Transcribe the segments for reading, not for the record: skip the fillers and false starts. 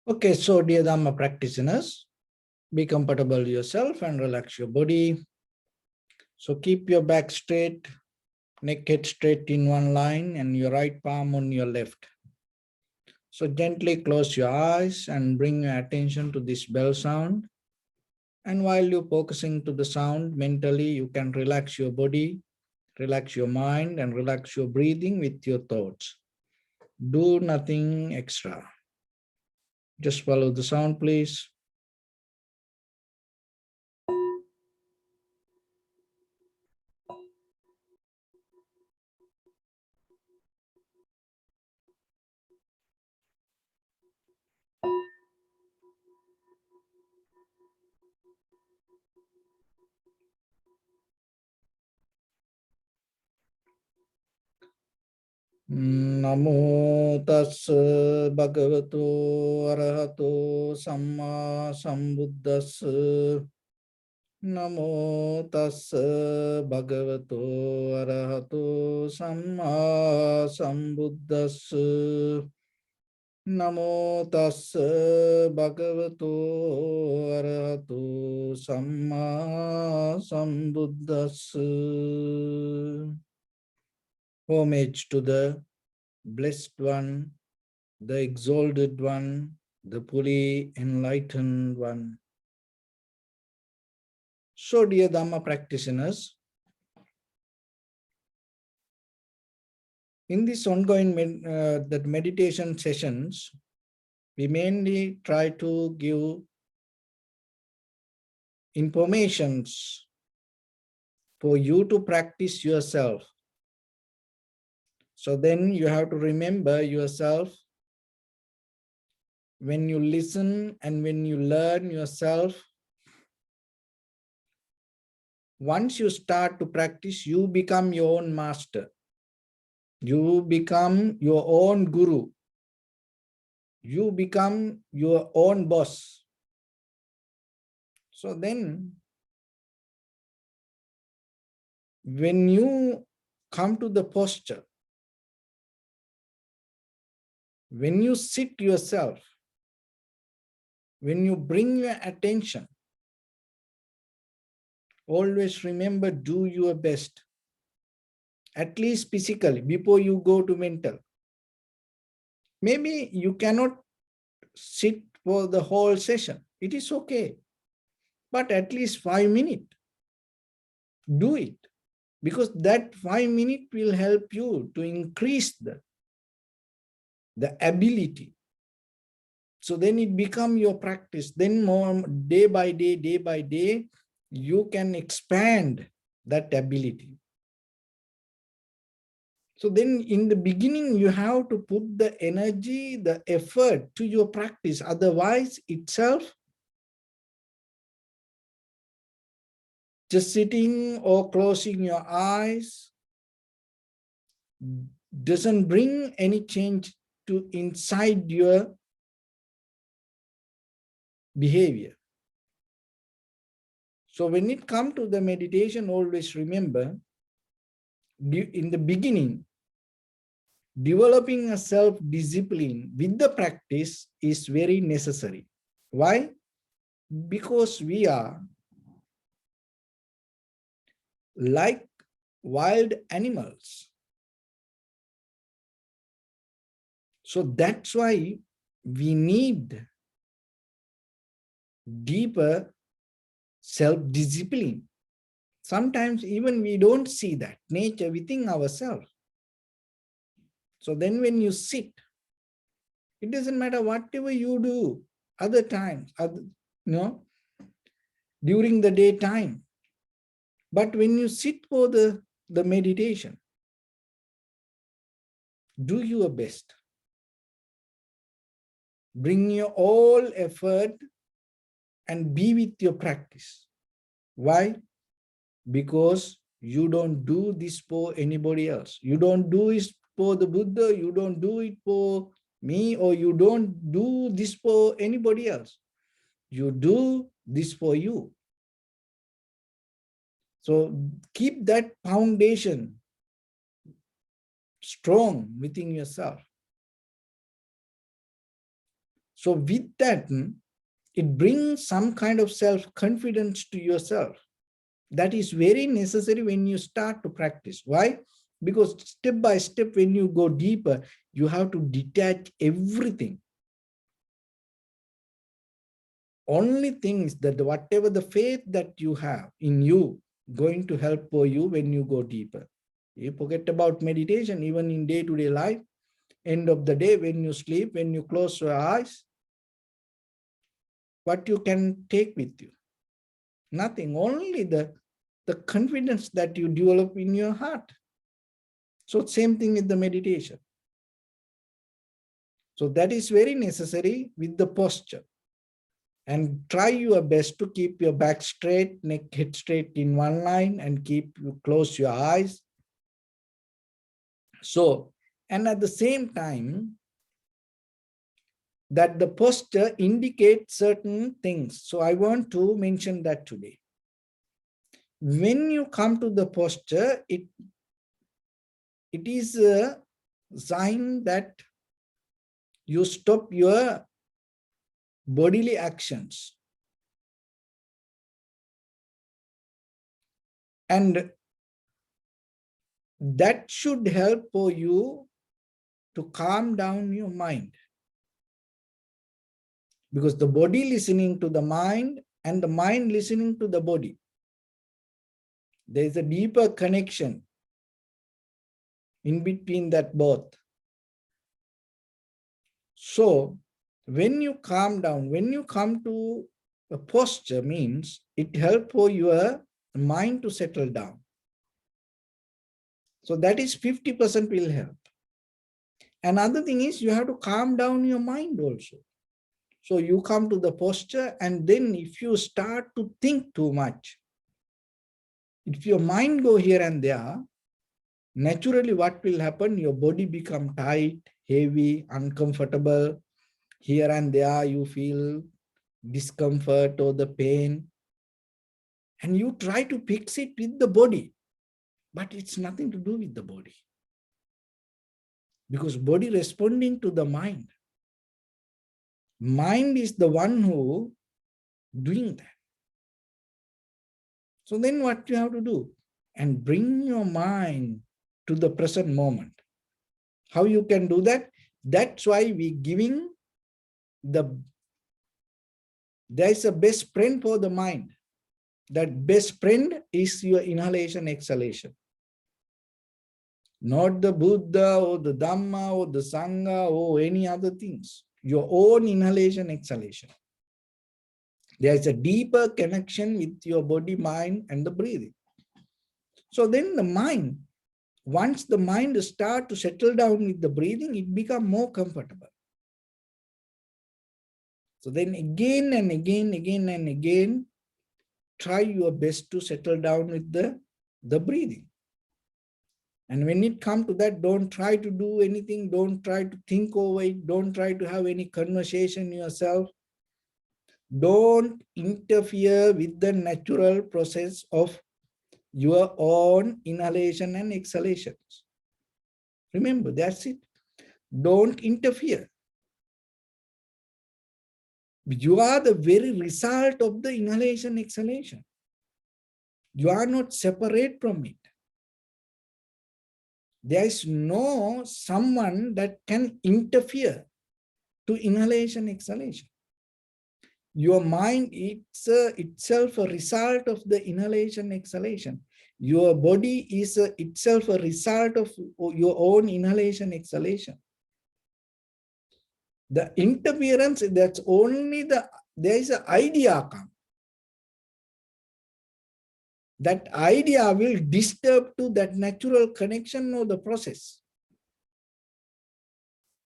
Okay, so dear Dhamma practitioners, be comfortable yourself and relax your body. So keep your back straight, neck head straight in one line and your right palm on your left. So gently close your eyes and bring your attention to this bell sound. And while you're focusing to the sound, mentally you can relax your body, relax your mind and relax your breathing with your thoughts. Do nothing extra. Just follow the sound, please. Namo tassa bhagavato arahato samma sambuddhassa. Namo tassa bhagavato arahato samma sambuddhassa. Namo tassa bhagavato arahato samma sambuddhassa. Homage to the Blessed One, the Exalted One, the fully enlightened One. So, dear Dhamma practitioners, in this ongoing meditation sessions, we mainly try to give informations for you to practice yourself. So then you have to remember yourself when you listen and when you learn yourself. Once you start to practice, you become your own master. You become your own guru. You become your own boss. So then, when you come to the posture, when you sit yourself, when you bring your attention, always remember, do your best. At least physically, before you go to mental. Maybe you cannot sit for the whole session. It is okay. But at least 5 minutes, do it. Because that 5 minutes will help you to increase the ability. So then it becomes your practice. Then more day by day, you can expand that ability. So then in the beginning, you have to put the energy, the effort to your practice. Otherwise, itself, just sitting or closing your eyes doesn't bring any change to inside your behavior. So when it comes to the meditation, always remember, in the beginning, developing a self-discipline with the practice is very necessary. Why? Because we are like wild animals. So that's why we need deeper self-discipline. Sometimes even we don't see that nature within ourselves. So then when you sit, it doesn't matter whatever you do, other times, during the daytime. But when you sit for the meditation, do your best. Bring your all effort and be with your practice. Why? Because you don't do this for anybody else. You don't do it for the Buddha, you don't do it for me, or you don't do this for anybody else. You do this for you. So keep that foundation strong within yourself. So with that, it brings some kind of self-confidence to yourself. That is very necessary when you start to practice. Why? Because step by step, when you go deeper, you have to detach everything. Only thing is that whatever the faith that you have in you, going to help for you when you go deeper. You forget about meditation, even in day-to-day life. End of the day, when you sleep, when you close your eyes, what you can take with you? Nothing, only the confidence that you develop in your heart. So same thing with the meditation. So that is very necessary with the posture. And try your best to keep your back straight, neck head straight in one line, and close your eyes. So, and at the same time, that the posture indicates certain things. So I want to mention that today. When you come to the posture, it is a sign that you stop your bodily actions. And that should help for you to calm down your mind. Because the body listening to the mind and the mind listening to the body. There is a deeper connection in between that both. So when you calm down, when you come to a posture, means it helps for your mind to settle down. So that is 50% will help. Another thing is you have to calm down your mind also. So you come to the posture, and then if you start to think too much, if your mind go here and there, naturally what will happen? Your body become tight, heavy, uncomfortable. Here and there you feel discomfort or the pain. And you try to fix it with the body, but it's nothing to do with the body. Because body responding to the mind. Mind is the one who doing that. So then what you have to do? And bring your mind to the present moment. How you can do that? That's why we giving there is a best friend for the mind. That best friend is your inhalation, exhalation. Not the Buddha or the Dhamma or the Sangha or any other things. Your own inhalation, exhalation. There is a deeper connection with your body, mind, and the breathing. So then the mind, once the mind starts to settle down with the breathing, it becomes more comfortable. So then again and again, try your best to settle down with the breathing. And when it comes to that, don't try to do anything. Don't try to think over it. Don't try to have any conversation yourself. Don't interfere with the natural process of your own inhalation and exhalations. Remember, that's it. Don't interfere. You are the very result of the inhalation, exhalation. You are not separate from it. There is no someone that can interfere to inhalation, exhalation. Your mind is itself a result of the inhalation, exhalation. Your body is itself a result of your own inhalation, exhalation. The interference, that's only there is an idea come. That idea will disturb to that natural connection or the process.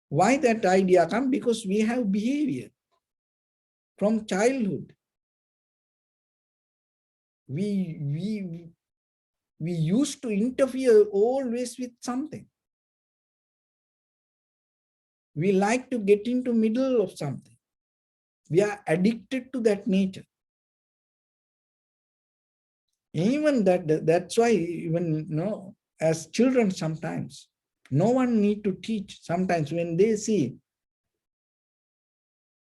Why that idea come? Because we have behavior from childhood. We used to interfere always with something. We like to get into middle of something. We are addicted to that nature. Even that's why even as children sometimes, no one need to teach. Sometimes when they see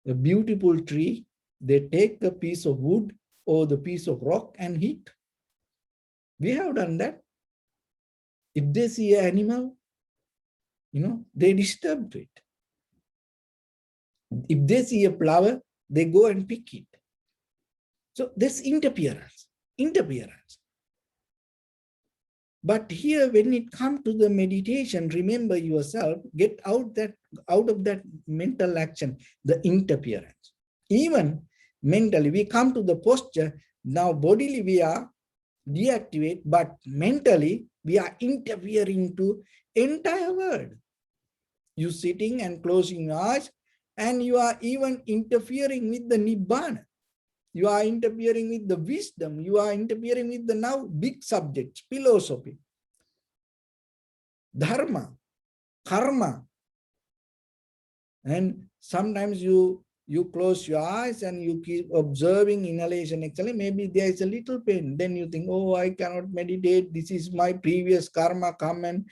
A beautiful tree, they take a piece of wood or the piece of rock and hit. We have done that. If they see an animal, they disturb it. If they see a flower, they go and pick it. So this interference. But here, when it comes to the meditation, remember yourself, get out of that mental action, the interference. Even mentally, we come to the posture, now bodily we are deactivate, but mentally we are interfering to entire world. You sitting and closing your eyes, and you are even interfering with the Nibbana. You are interfering with the wisdom. You are interfering with the now big subjects, philosophy, dharma, karma. And sometimes you close your eyes and you keep observing inhalation, exhalation. Maybe there is a little pain. Then you think, oh, I cannot meditate. This is my previous karma come and,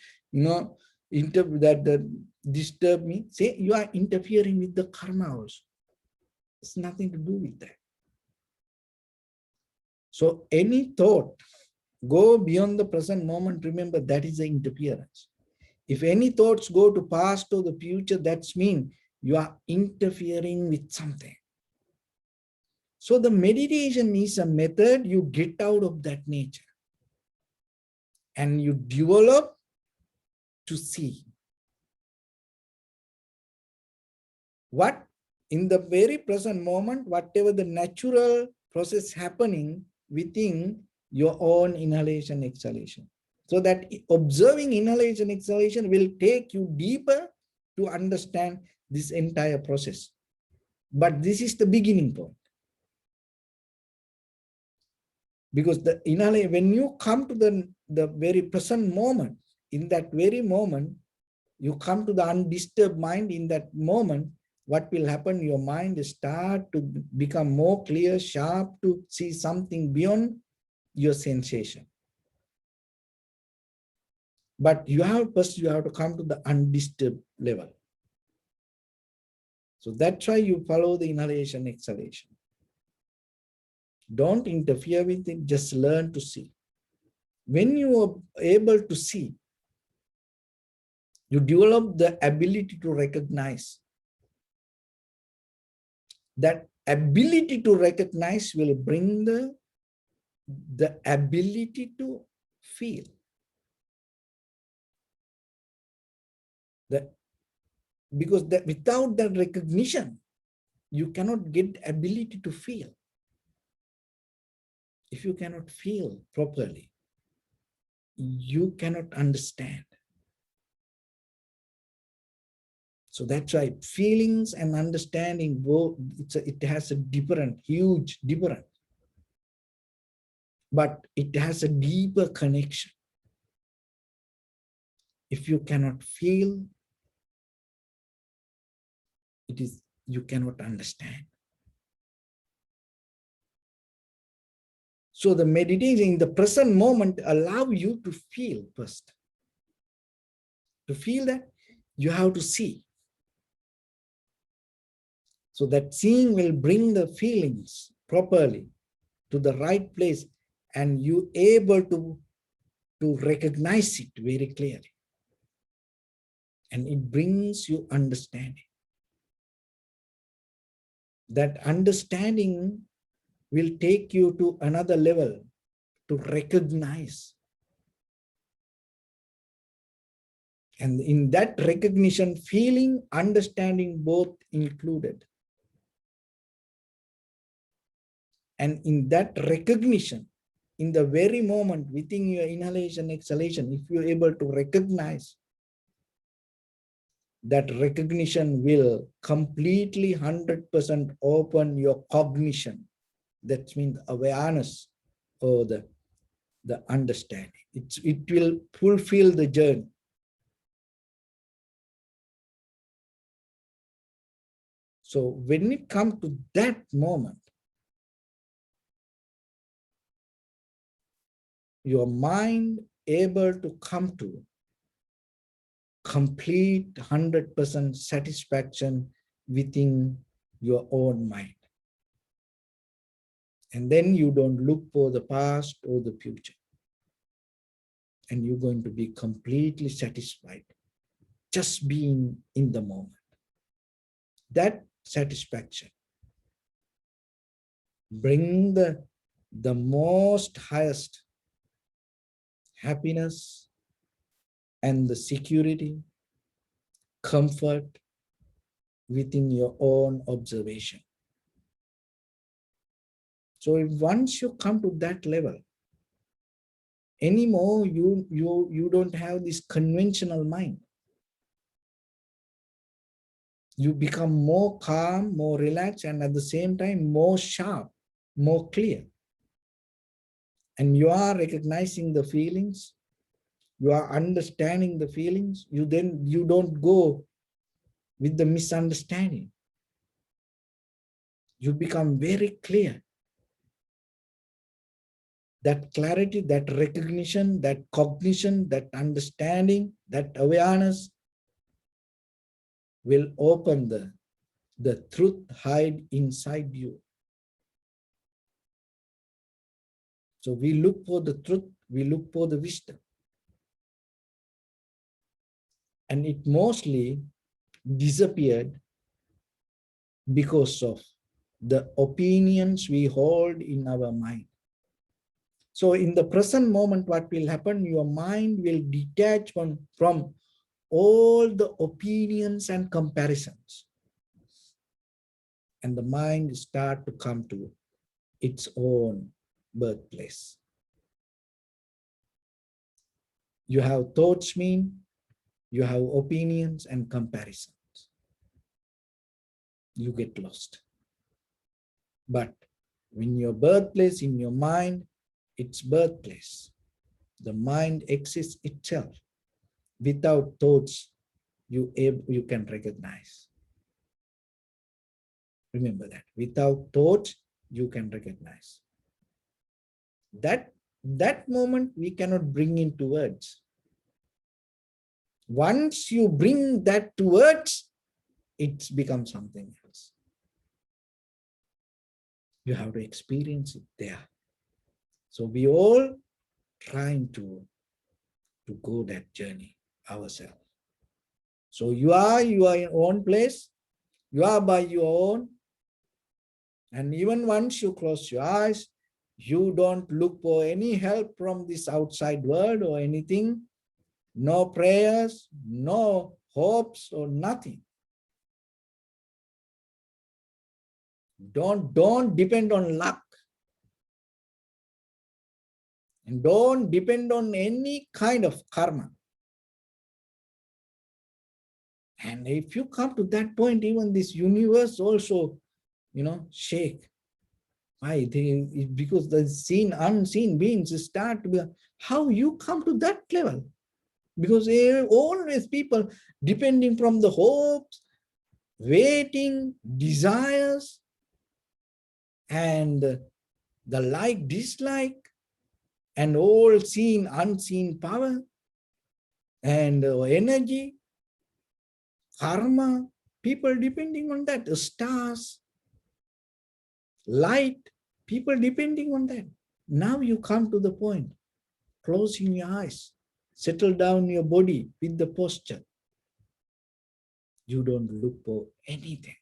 that disturb me. Say you are interfering with the karma also. It's nothing to do with that. So any thought, go beyond the present moment. Remember, that is the interference. If any thoughts go to past or the future, that's mean you are interfering with something. So the meditation is a method you get out of that nature and you develop to see what in the very present moment, whatever the natural process happening within your own inhalation, exhalation. So that observing inhalation, exhalation will take you deeper to understand this entire process. But this is the beginning point. Because the inhalation, when you come to the very present moment, in that very moment, you come to the undisturbed mind. In that moment, what will happen? Your mind start to become more clear, sharp, to see something beyond your sensation. But first you have to come to the undisturbed level. So that's why you follow the inhalation, exhalation. Don't interfere with it, just learn to see. When you are able to see, you develop the ability to recognize. That ability to recognize will bring the ability to feel. Because without that recognition, you cannot get ability to feel. If you cannot feel properly, you cannot understand. So that's why feelings and understanding, it has a huge difference. But it has a deeper connection. If you cannot feel, you cannot understand. So the meditation in the present moment allow you to feel first. To feel that, you have to see. So that seeing will bring the feelings properly to the right place, and you able to recognize it very clearly. And it brings you understanding. That understanding will take you to another level to recognize. And in that recognition, feeling, understanding, both included. And in that recognition, in the very moment within your inhalation, exhalation, if you're able to recognize, that recognition will completely 100% open your cognition. That means awareness or the understanding. It will fulfill the journey. So when it comes to that moment, your mind able to come to complete 100% satisfaction within your own mind. And then you don't look for the past or the future. And you're going to be completely satisfied just being in the moment. That satisfaction bring the most highest happiness and the security, comfort within your own observation. So if once you come to that level, anymore you don't have this conventional mind. You become more calm, more relaxed, and at the same time more sharp, more clear. And you are recognizing the feelings, you are understanding the feelings, you don't go with the misunderstanding. You become very clear. That clarity, that recognition, that cognition, that understanding, that awareness will open the truth hide inside you. So we look for the truth, we look for the wisdom. And it mostly disappeared because of the opinions we hold in our mind. So in the present moment, what will happen? Your mind will detach from all the opinions and comparisons. And the mind start to come to its own birthplace. You have thoughts mean, you have opinions and comparisons. You get lost. But when your birthplace in your mind, its birthplace, the mind exists itself. Without thoughts, you can recognize. Remember that. Without thoughts, you can recognize. That moment we cannot bring into words. Once you bring that to words, it becomes something else. You have to experience it there. So we all trying to go that journey ourselves. So you are in your own place, you are by your own, and even once you close your eyes, you don't look for any help from this outside world or anything, no prayers, no hopes or nothing. Don't depend on luck. And don't depend on any kind of karma. And if you come to that point, even this universe also, shake. Why? Because the seen, unseen beings start to be, how you come to that level? Because always people depending from the hopes, waiting, desires, and the like, dislike, and all seen, unseen power, and energy, karma, people depending on that, stars, light, people depending on that. Now you come to the point, closing your eyes, settle down your body with the posture. You don't look for anything.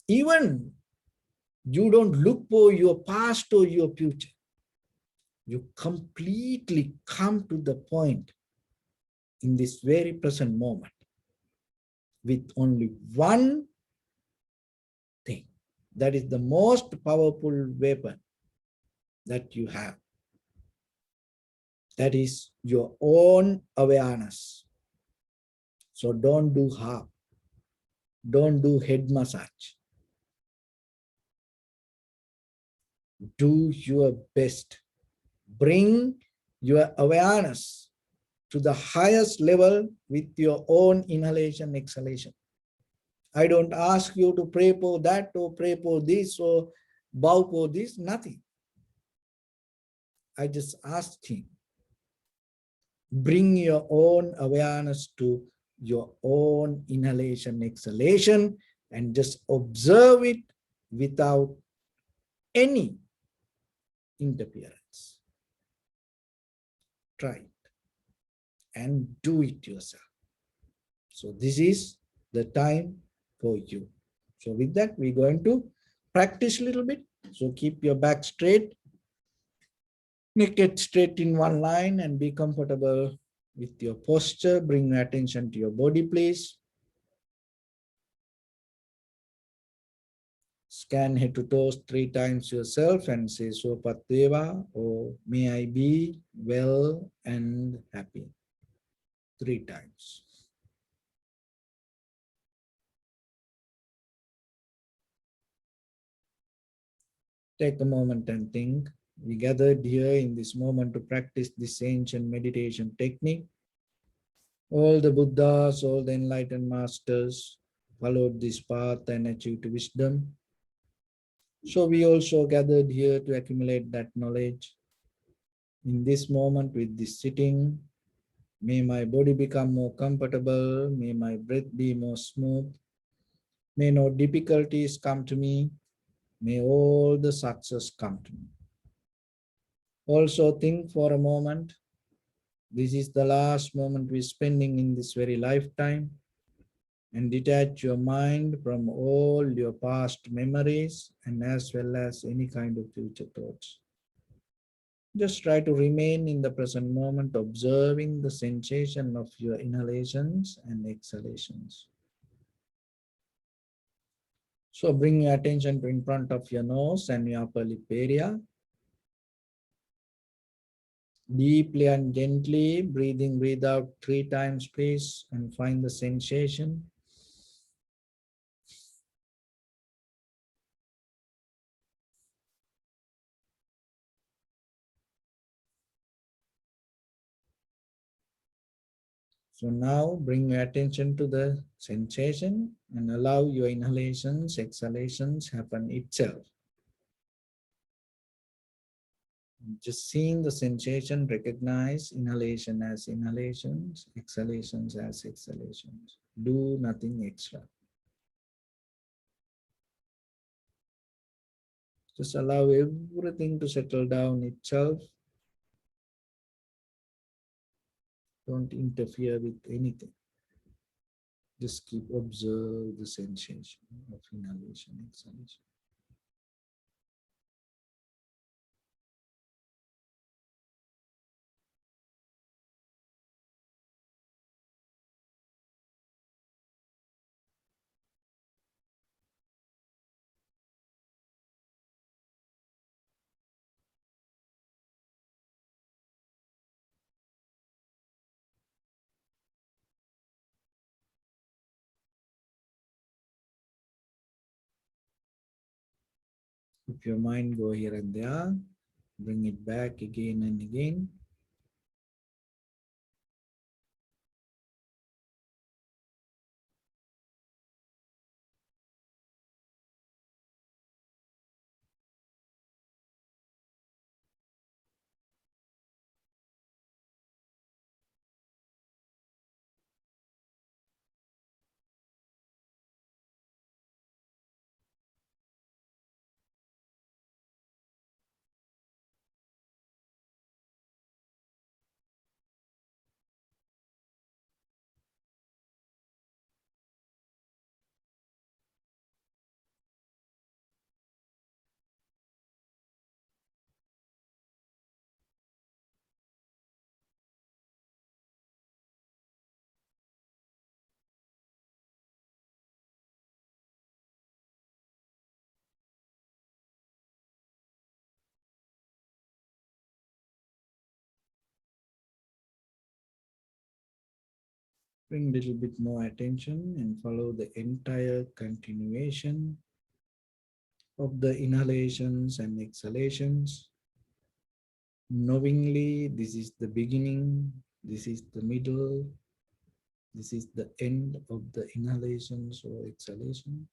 Even you don't look for your past or your future. You completely come to the point in this very present moment with only one thing. That is the most powerful weapon that you have. That is your own awareness. So don't do harm. Don't do head massage. Do your best. Bring your awareness to the highest level with your own inhalation, exhalation. I don't ask you to pray for that or pray for this or bow for this, nothing. I just ask him, bring your own awareness to your own inhalation, exhalation, and just observe it without any interference. Try it and do it yourself. So this is the time for you. So with that, we're going to practice a little bit. So keep your back straight, neck it straight in one line, and be comfortable with your posture. Bring your attention to your body, please. Scan head to toes 3 times yourself and say Sopateva, or may I be well and happy. 3 times. Take a moment and think. We gathered here in this moment to practice this ancient meditation technique. All the Buddhas, all the enlightened masters followed this path and achieved wisdom. So we also gathered here to accumulate that knowledge. In this moment with this sitting, may my body become more comfortable. May my breath be more smooth. May no difficulties come to me. May all the success come to me. Also think for a moment, this is the last moment we're spending in this very lifetime, and detach your mind from all your past memories and as well as any kind of future thoughts. Just try to remain in the present moment, observing the sensation of your inhalations and exhalations. So bring your attention to in front of your nose and your upper lip area. Deeply and gently, breathe out 3 times, please, and find the sensation. So now bring your attention to the sensation and allow your inhalations, exhalations happen itself. Just seeing the sensation, recognize inhalation as inhalations, exhalations as exhalations. Do nothing extra. Just allow everything to settle down itself. Don't interfere with anything. Just keep observe the sensation of inhalation, exhalation. If your mind go here and there, bring it back again and again. Bring a little bit more attention and follow the entire continuation of the inhalations and exhalations. Knowingly, this is the beginning, this is the middle, this is the end of the inhalations or exhalations.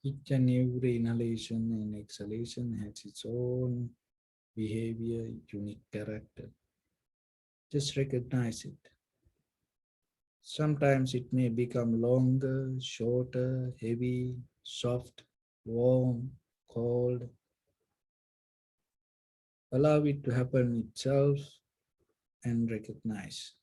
Each and every inhalation and exhalation has its own behavior, unique character. Just recognize it. Sometimes it may become longer, shorter, heavy, soft, warm, cold. Allow it to happen itself and recognize.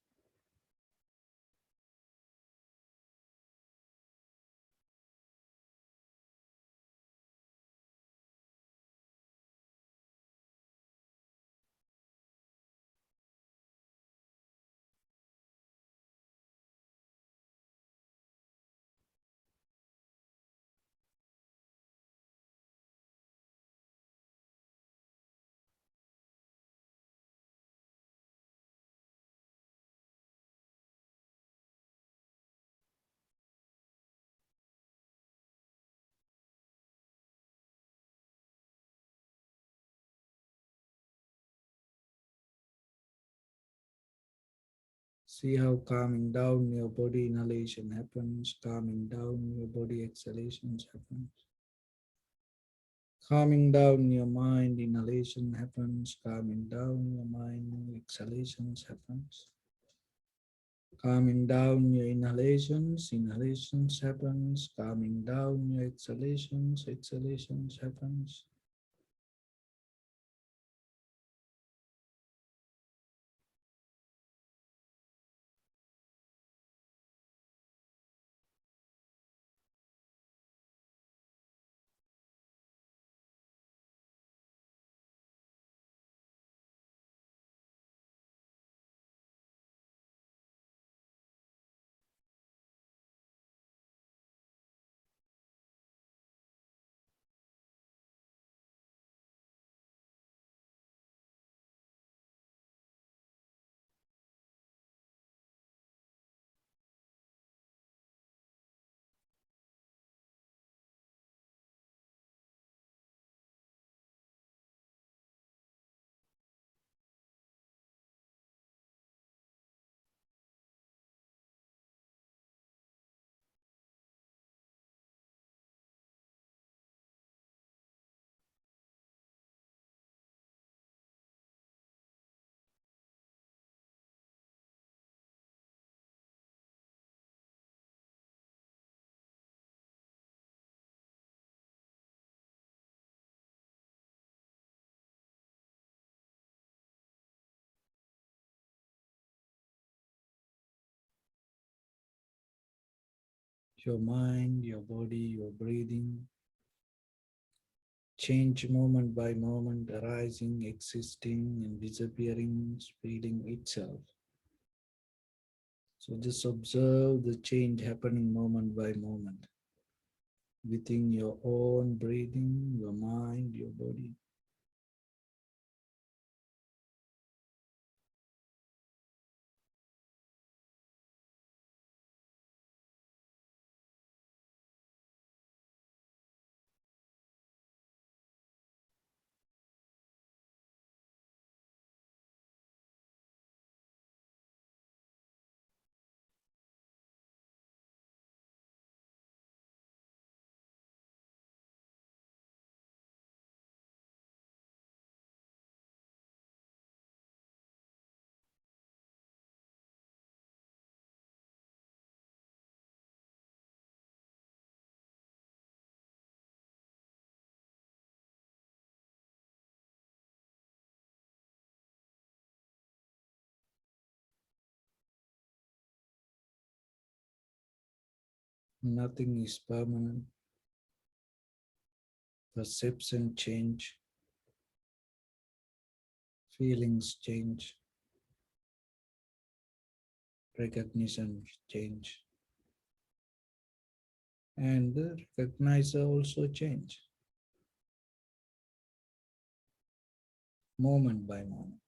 See how calming down your body inhalation happens, calming down your body exhalations happens. Calming down your mind, inhalation happens, calming down your mind, exhalations happens. Calming down your inhalations happens, calming down your exhalations happens. Your mind, your body, your breathing change moment by moment, arising, existing, and disappearing, speeding itself. So just observe the change happening moment by moment within your own breathing, your mind, your body. Nothing is permanent. Perception change, feelings change, recognition change, and the recognizer also change moment by moment.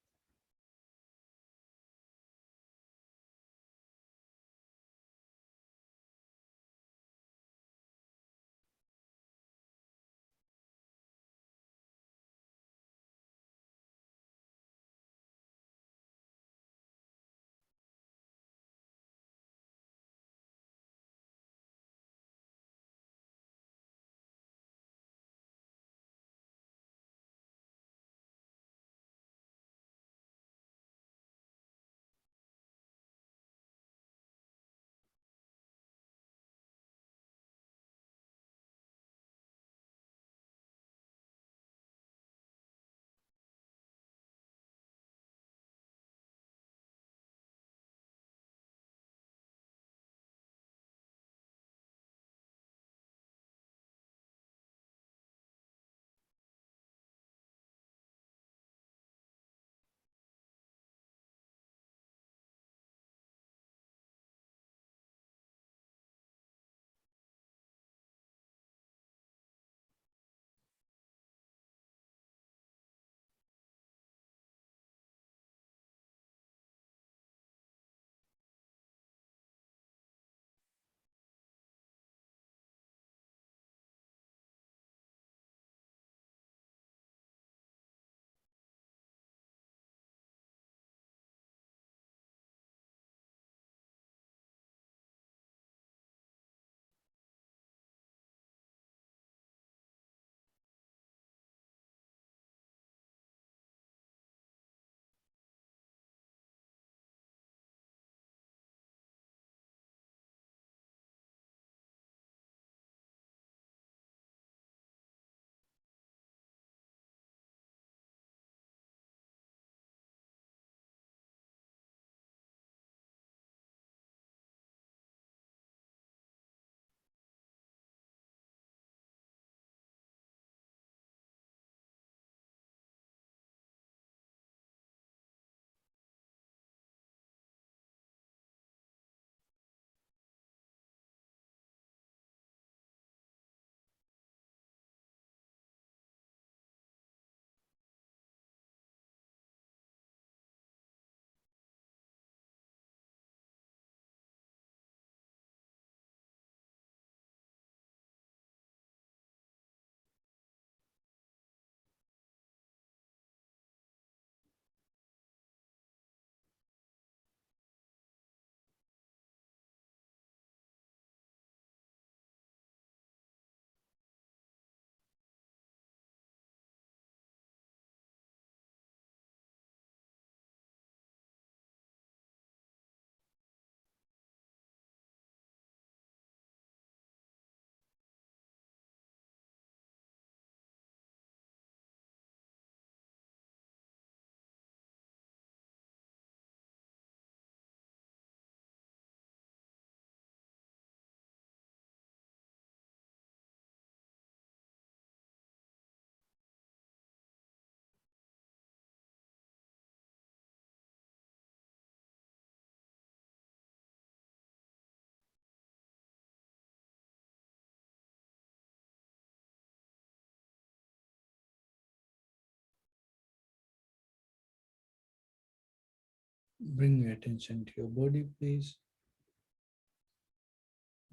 Bring your attention to your body, please.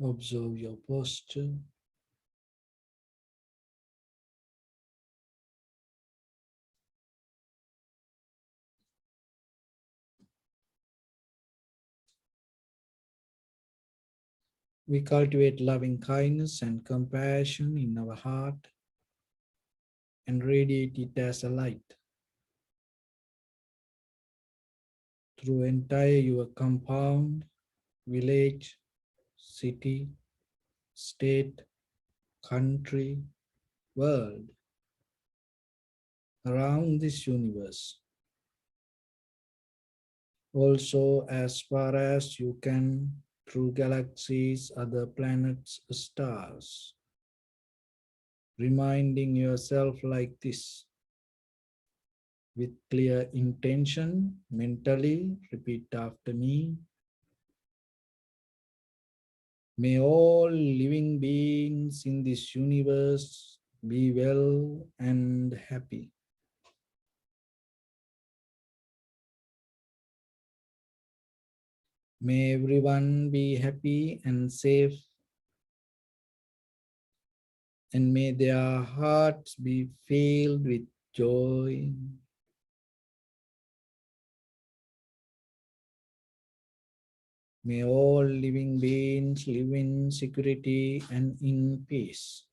Observe your posture. We cultivate loving kindness and compassion in our heart and radiate it as a light through entire your compound, village, city, state, country, world, around this universe. Also, as far as you can, through galaxies, other planets, stars, reminding yourself like this with clear intention, mentally, repeat after me. May all living beings in this universe be well and happy. May everyone be happy and safe, and may their hearts be filled with joy. May all living beings live in security and in peace.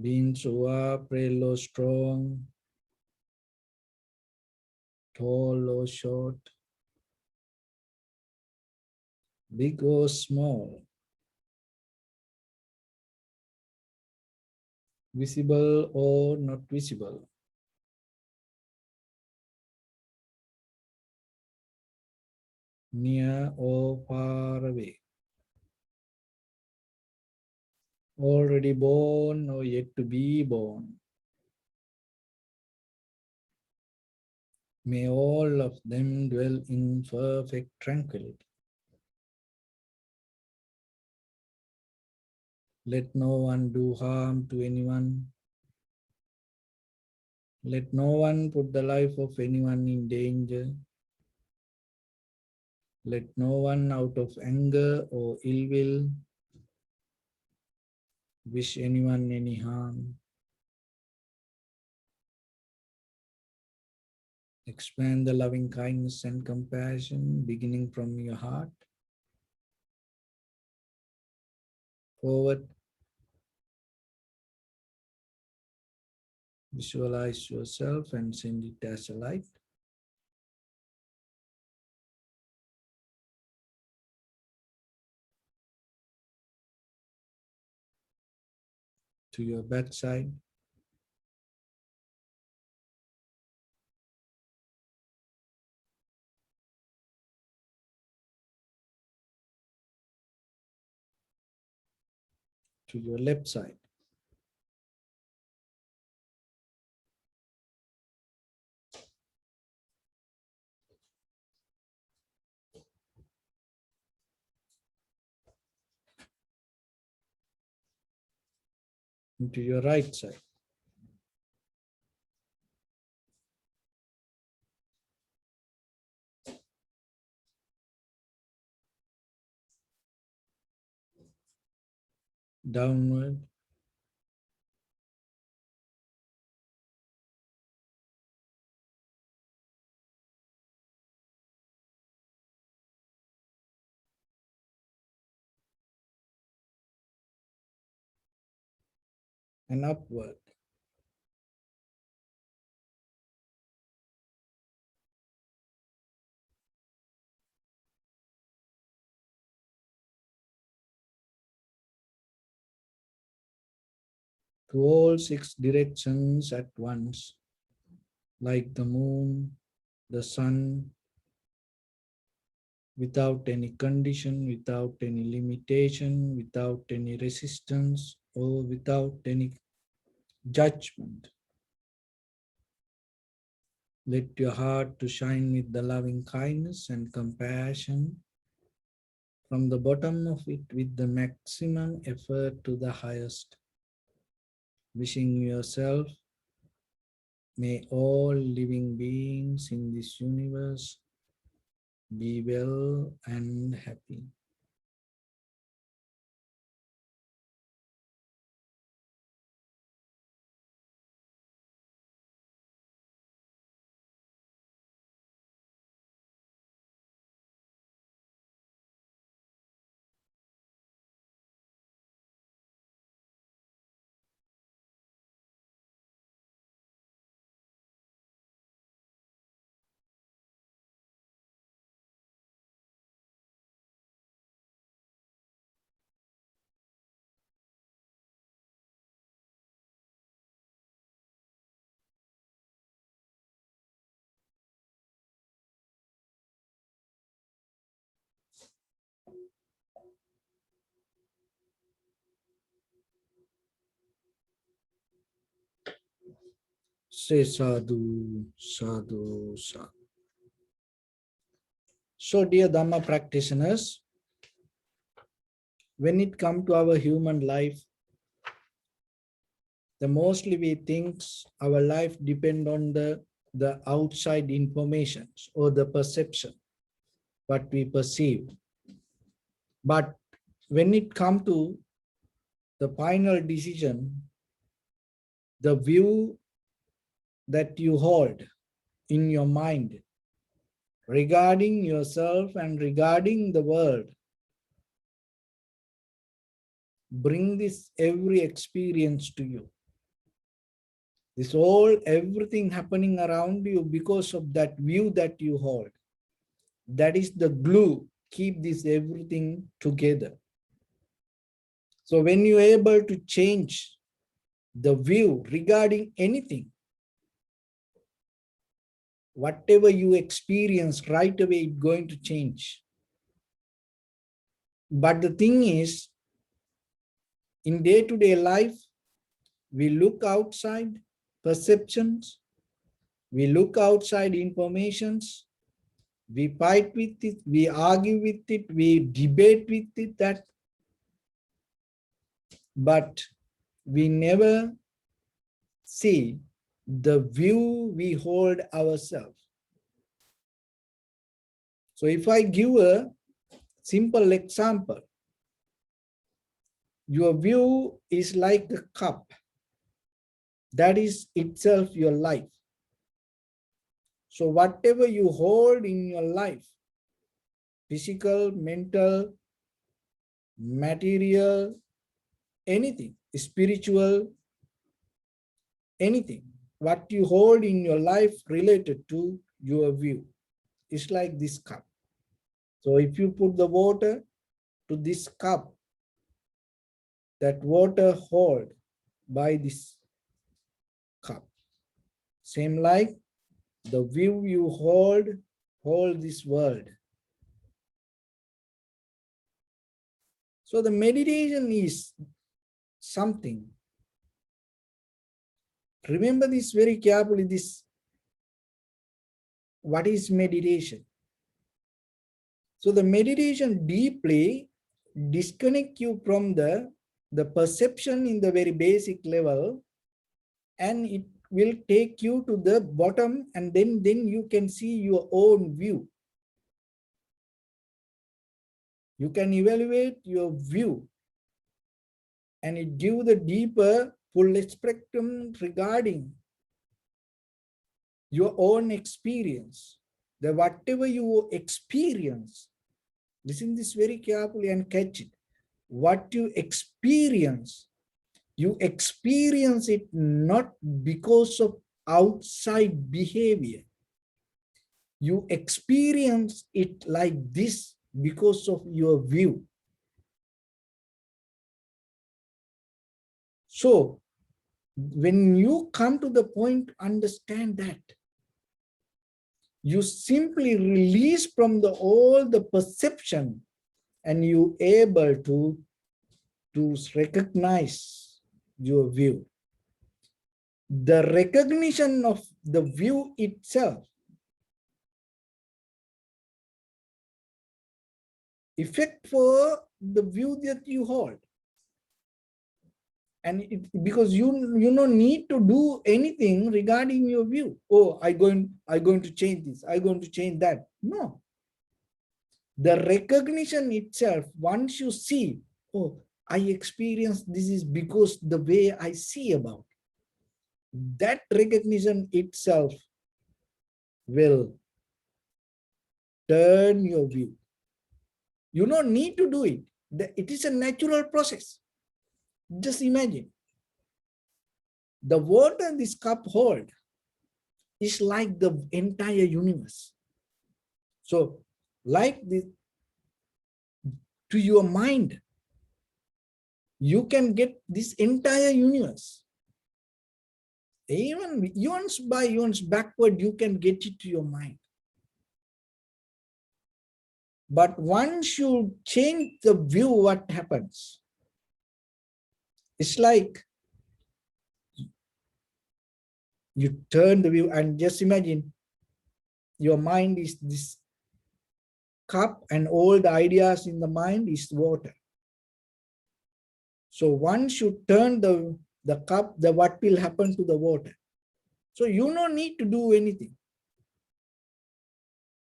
Beings who are frail or strong, tall or short, big or small, visible or not visible, near or far away, already born or yet to be born. May all of them dwell in perfect tranquility. Let no one do harm to anyone. Let no one put the life of anyone in danger. Let no one out of anger or ill will wish anyone any harm. Expand the loving kindness and compassion beginning from your heart forward. Visualize yourself and send it as a light. To your backside. To your left side. And to your right side. Downward. And upward. To all six directions at once, like the moon, the sun, without any condition, without any limitation, without any resistance, or without any judgment. Let your heart to shine with the loving kindness and compassion from the bottom of it with the maximum effort to the highest. Wishing yourself May all living beings in this universe be well and happy. Say sadhu, sadhu, sadhu. So, dear Dhamma practitioners, when it comes to our human life, the mostly we think our life depend on the outside information or the perception, what we perceive. But when it comes to the final decision, the view that you hold in your mind regarding yourself and regarding the world, bring this every experience to you. This all, everything happening around you because of that view that you hold. That is the glue, keep this everything together. So when you're able to change the view regarding anything, whatever you experience right away, it's going to change. But the thing is, in day-to-day life, we look outside perceptions, we look outside informations, we fight with it, we argue with it, we debate with it, that, but we never see the view we hold ourselves. So if I give a simple example, your view is like a cup. That is itself your life. So whatever you hold in your life, physical, mental, material, anything, spiritual, anything, what you hold in your life related to your view is like this cup. So if you put the water to this cup, that water hold by this cup. Same like the view you hold this world. So the meditation is something. Remember this very carefully, this, what is meditation? So the meditation deeply disconnect you from the perception in the very basic level, and it will take you to the bottom, and then you can see your own view. You can evaluate your view, and it gives the deeper full spectrum regarding your own experience. That whatever you experience, listen this very carefully and catch it. What you experience it not because of outside behavior. You experience it like this because of your view. So when you come to the point, understand that you simply release from all the perception, and you able to recognize your view. The recognition of the view itself effect for the view that you hold. And because you don't need to do anything regarding your view. Oh, I going to change this, I'm going to change that. No. The recognition itself, once you see, oh, I experience this is because the way I see about it. That recognition itself will turn your view. You don't need to do it. It is a natural process. Just imagine. The water this cup hold is like the entire universe. So, like this, to your mind, you can get this entire universe. Even once by once backward, you can get it to your mind. But once you change the view, what happens? It's like you turn the view, and just imagine your mind is this cup and all the ideas in the mind is water. So once you turn the cup, what will happen to the water? So you don't need to do anything.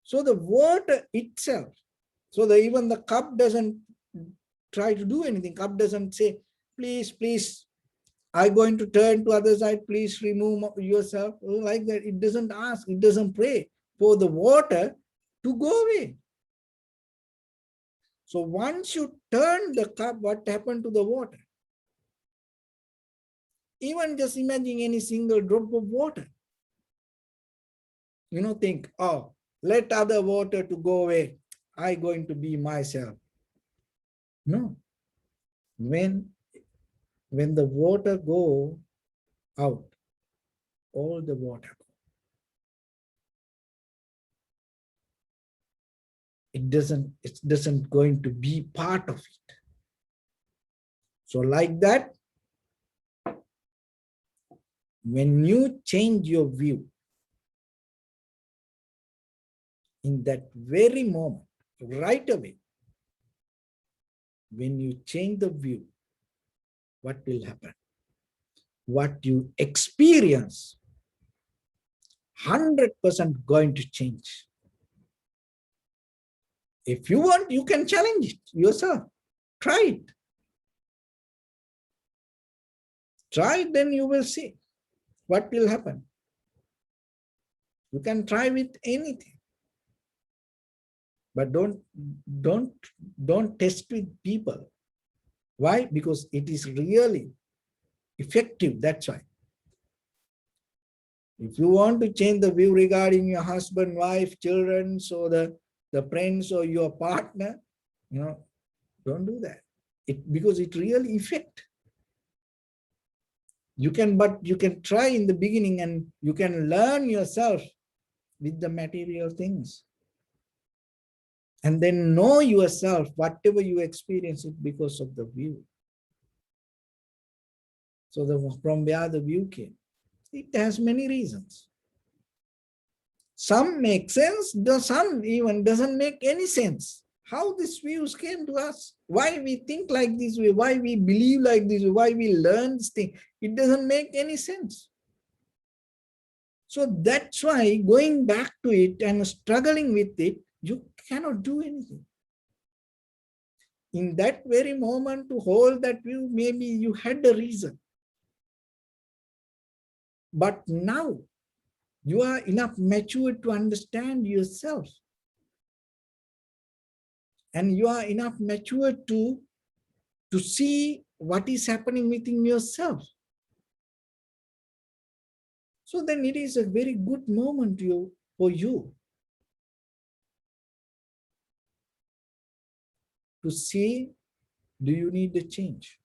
So the water itself, so even the cup doesn't try to do anything. Cup doesn't say, please, please, I'm going to turn to other side, please remove yourself. Like that, it doesn't ask, it doesn't pray for the water to go away. So once you turn the cup, what happened to the water? Even just imagine any single drop of water. Think, oh, let other water to go away. I'm going to be myself. No. When the water go out, all the water go. It doesn't going to be part of it. So like that, when you change your view, in that very moment, right away, when you change the view, what will happen? What you experience, 100% going to change. If you want, you can challenge it yourself. Try it. Try it, then you will see what will happen. You can try with anything. But don't test with people. Why? Because it is really effective. That's why. If you want to change the view regarding your husband, wife, children, or the friends or your partner, don't do that. Because it really affects. But you can try in the beginning, and you can learn yourself with the material things. And then know yourself, whatever you experience it because of the view. So from where the view came, it has many reasons. Some make sense, some even doesn't make any sense. How these views came to us, why we think like this way, why we believe like this way, why we learn this thing, it doesn't make any sense. So that's why going back to it and struggling with it, you cannot do anything. In that very moment to hold that view, maybe you had a reason. But now you are enough mature to understand yourself. And you are enough mature to see what is happening within yourself. So then it is a very good moment for you to see, do you need a change?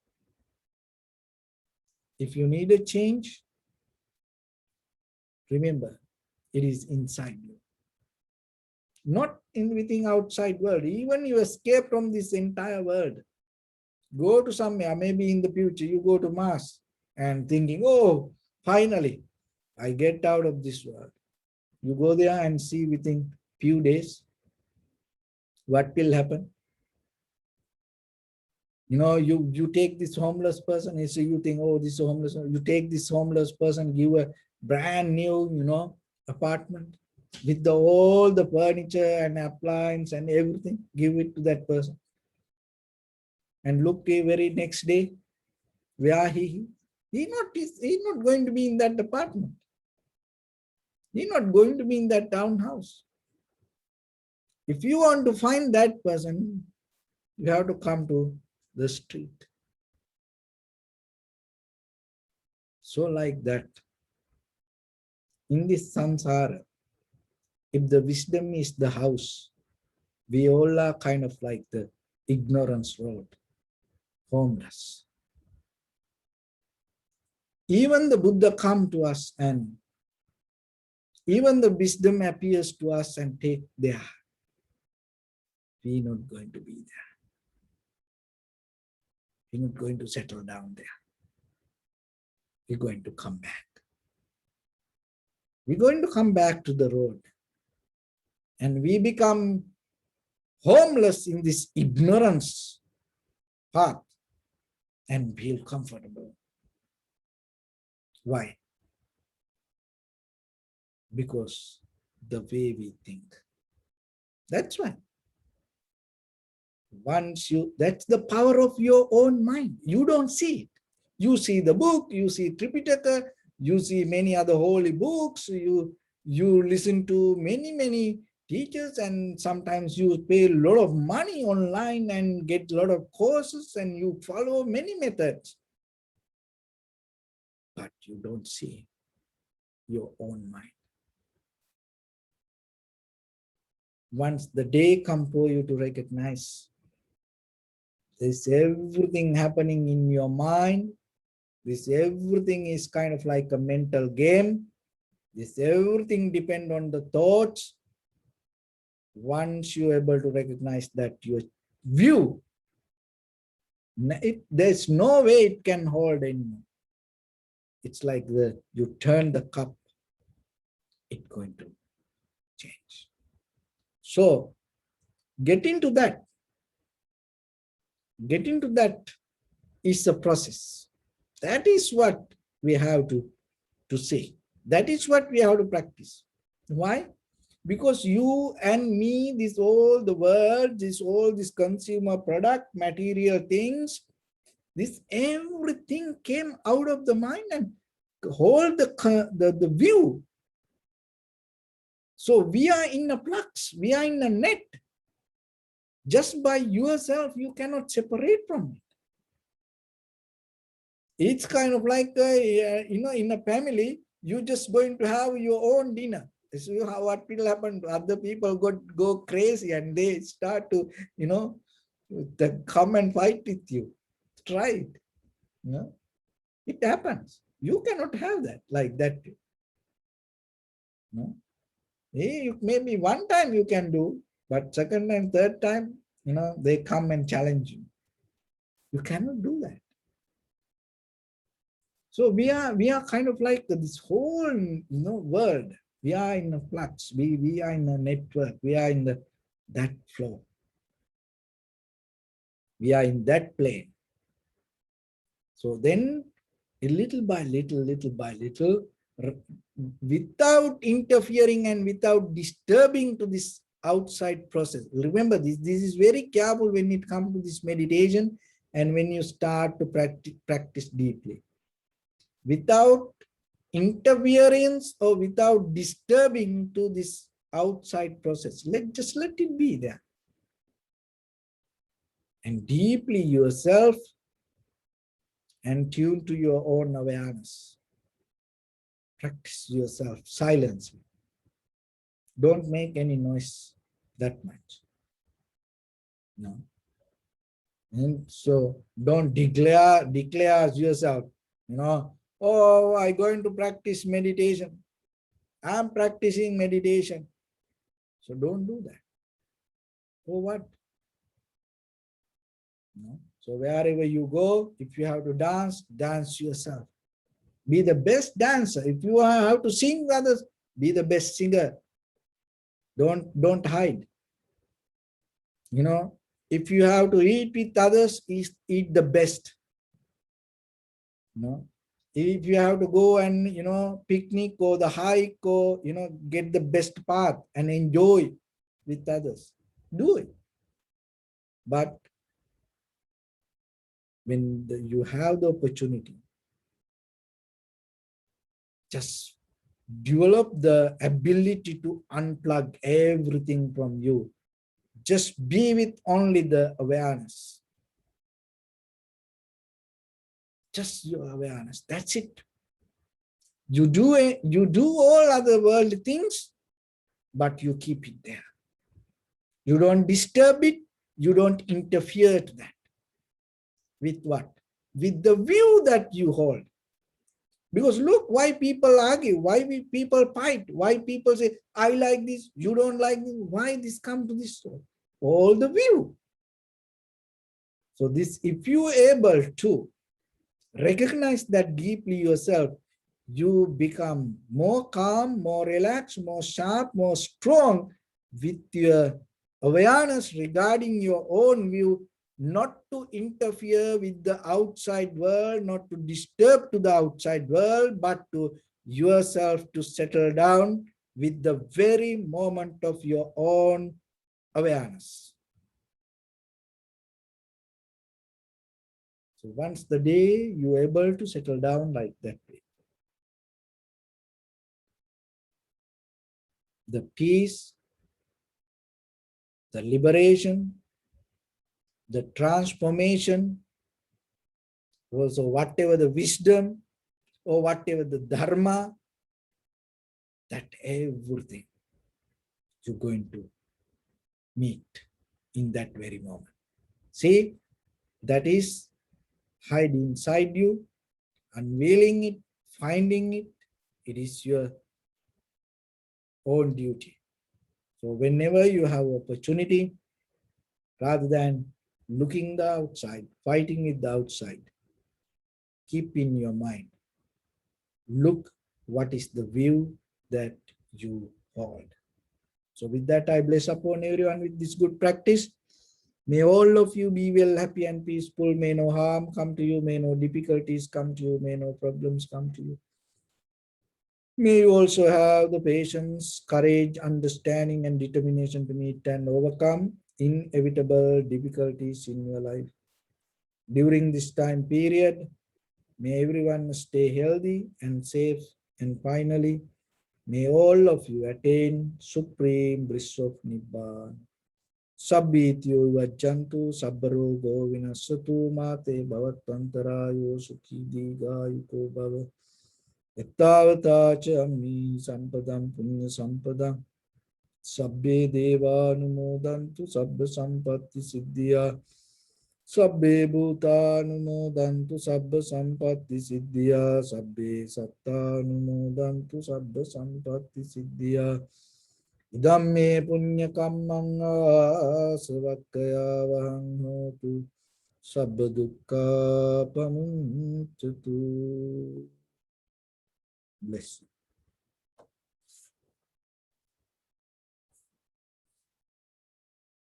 If you need a change, remember, it is inside you. Not within outside world. Even you escape from this entire world. Go to somewhere, maybe in the future, you go to Mars and thinking, oh, finally, I get out of this world. You go there and see within few days, what will happen? You know, you take this homeless person, so you think, oh, this homeless, you take this homeless person, give a brand new, apartment with all the furniture and appliance and everything, give it to that person. And look, the very next day, where he's not going to be in that apartment. He's not going to be in that townhouse. If you want to find that person, you have to come to the street. So like that, in this samsara, if the wisdom is the house, we all are kind of like the ignorance road, homeless. Even the Buddha come to us, and even the wisdom appears to us and take there. We're not going to be there. We're not going to settle down there. We're going to come back. We're going to come back to the road. And we become homeless in this ignorance path and feel comfortable. Why? Because the way we think. That's why. That's the power of your own mind. You don't see it. You see the book, you see Tripitaka, you see many other holy books, you listen to many teachers, and sometimes you pay a lot of money online and get a lot of courses, and you follow many methods. But you don't see your own mind. Once the day comes for you to recognize, there's everything happening in your mind. This everything is kind of like a mental game. This everything depends on the thoughts. Once you're able to recognize that your view, there's no way it can hold anymore. It's like you turn the cup, it's going to change. So get into that. Get into that is a process. That is what we have to see. That is what we have to practice. Why? Because you and me, all the world, all this consumer product, material things, this everything came out of the mind and hold the view. So we are in a flux, we are in a net. Just by yourself, you cannot separate from it. It's kind of like, in a family, you're just going to have your own dinner. This is what will happen. Other people go crazy and they start to, come and fight with you. Try it. It happens. You cannot have that like that. Maybe one time you can do, but second and third time, they come and challenge you. You cannot do that. So we are kind of like this whole world. We are in a flux. We are in a network. We are in that flow. We are in that plane. So then, little by little, without interfering and without disturbing to this outside process. Remember, this is very careful when it comes to this meditation and when you start to practice deeply. Without interference or without disturbing to this outside process. Just let it be there. And deeply yourself and tune to your own awareness. Practice yourself silently. Don't make any noise that much. No. And so don't declare yourself, oh, I'm going to practice meditation. I'm practicing meditation. So don't do that. For what? No. So wherever you go, if you have to dance yourself. Be the best dancer. If you have to sing others, be the best singer. Don't hide. If you have to eat with others, eat the best. If you have to go and picnic or the hike or get the best path and enjoy with others, do it. But when you have the opportunity, just develop the ability to unplug everything from you. Just be with only the awareness. Just your awareness. That's it. You do all other worldly things, but you keep it there. You don't disturb it. You don't interfere to that. With what? With the view that you hold. Because look, why people argue, why people fight, why people say, I like this, you don't like this, why this come to this? All the view. So this, if you are able to recognize that deeply yourself, you become more calm, more relaxed, more sharp, more strong with your awareness regarding your own view, not to interfere with the outside world, not to disturb to the outside world, but to yourself to settle down with the very moment of your own awareness. So once the day you're able to settle down like that way, the peace, the liberation, the transformation, also whatever the wisdom or whatever the dharma, that everything you're going to meet in that very moment. See, that is hide inside you, unveiling it, finding it. It is your own duty. So whenever you have opportunity, rather than looking the outside, fighting with the outside, keep in your mind, look what is the view that you hold. So with that, I bless upon everyone with this good practice. May all of you be well, happy and peaceful. May no harm come to you. May no difficulties come to you. May no problems come to you. May you also have the patience, courage, understanding, and determination to meet and overcome inevitable difficulties in your life. During this time period, may everyone stay healthy and safe. And finally, may all of you attain supreme bliss of Nibbana. Sabbityo vajjantu sabbarogo vinasatu mate bhavatantarayo sukhi digayuko bhava. Ettavata cha ammi sampadam punya sampadam. Sabbe devanumodantu sabba sampatti siddhya. Sabbe bhutanumodantu sabba sampatti siddhya. Sabbe sattanumodantu sabba sampatti siddhya. Idamme punya kammang savakaya vahang hotu. Sabba dukkha pamuncatu. Bless you.